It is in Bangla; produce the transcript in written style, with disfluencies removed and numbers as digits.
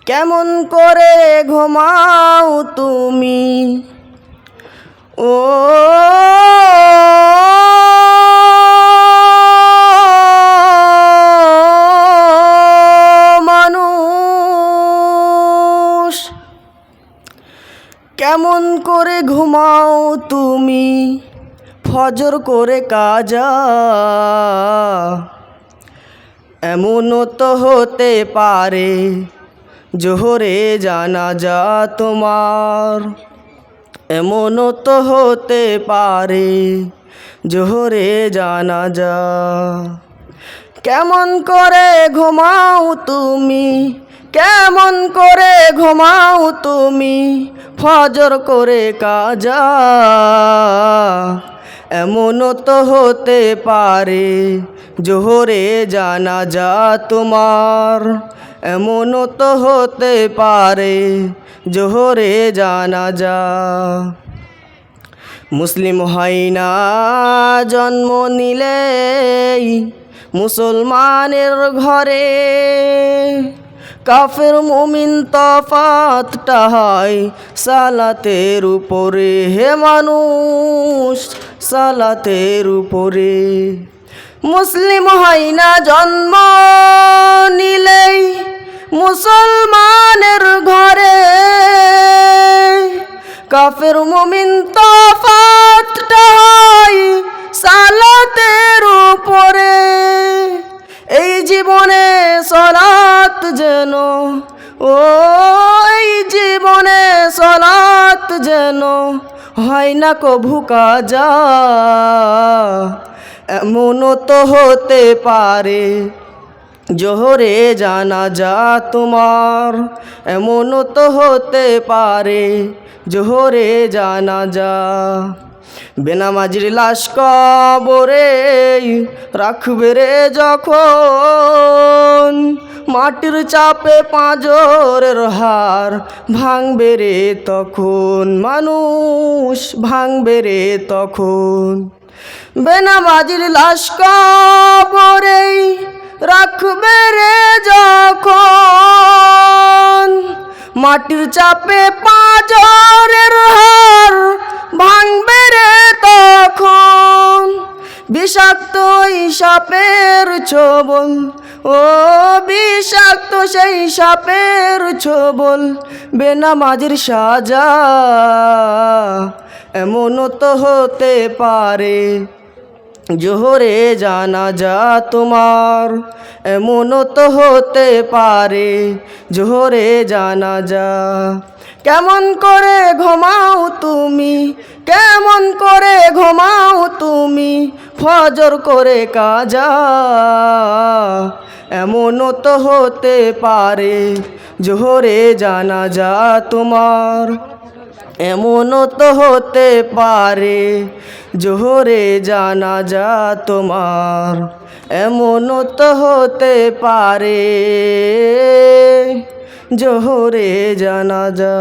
কেমন করে ঘুমাও তুমি ও মানুষ, কেমন করে ঘুমাও তুমি ফজর করে কাজা। এমনও তো হতে পারে জোহরে জানাজা তোমার, এমনও তো হতে পারে জোহরে জানাজা। কেমন করে ঘুমাও তুমি, কেমন করে ঘুমাও তুমি ফজর করে কাজা। এমনও তো হতে পারে জোহরে জানাজা তোমার, এমনও তো হতে পারে জোহরে জানাজা। মুসলিম হয় না জন্ম নিলেই মুসলমানের ঘরে, কাফের মুমিন তফাতটা হয় সালাতের উপরে। হে মানুষ সালাতের উপরে। মুসলিম হয় না জন্ম নিলেই মুসলমানের ঘরে, কাফের মুমিন তফাতটা হয় সালাতের উপরে। এই জীবনে সলাত যেন এই জীবনে সলাত যেন হয় না কভু কাজা। এমনও তো হতে পারে জোহরে জানাজা তোমার, এমনও তো হতে পারে জোহরে জানাজা। বেনামাজির লাশ কবরে রাখবে রে যখন, মাটির চাপে পাঁজরের হাড় ভাঙবে রে তখন, মানুষ ভাঙবে রে তখন। বেনামাজির লাশ কবরে রাখবে রে যখন, মাটির চাপে পাঁজরের হাড় ভাঙবে রে তখন। বিষাক্ত সাপের ছোবল বিষাক্ত সেই সাপের ছোবল বেনামাজির সাজা। এমনও তো হতে পারে জোহরে জানাজা তোমার, এমনও তো হতে পারে জোহরে জানাজা। কেমন করে ঘুমাও তুমি, কেমন করে ঘুমাও তুমি ফজর করে কাজা। এমনও তো হতে পারে জোহরে জানাজা তোমার, এমনও তো হতে পারে জোহরে জানাজা তোমার, এমনও তো হতে পারে জোহরে জানাজা।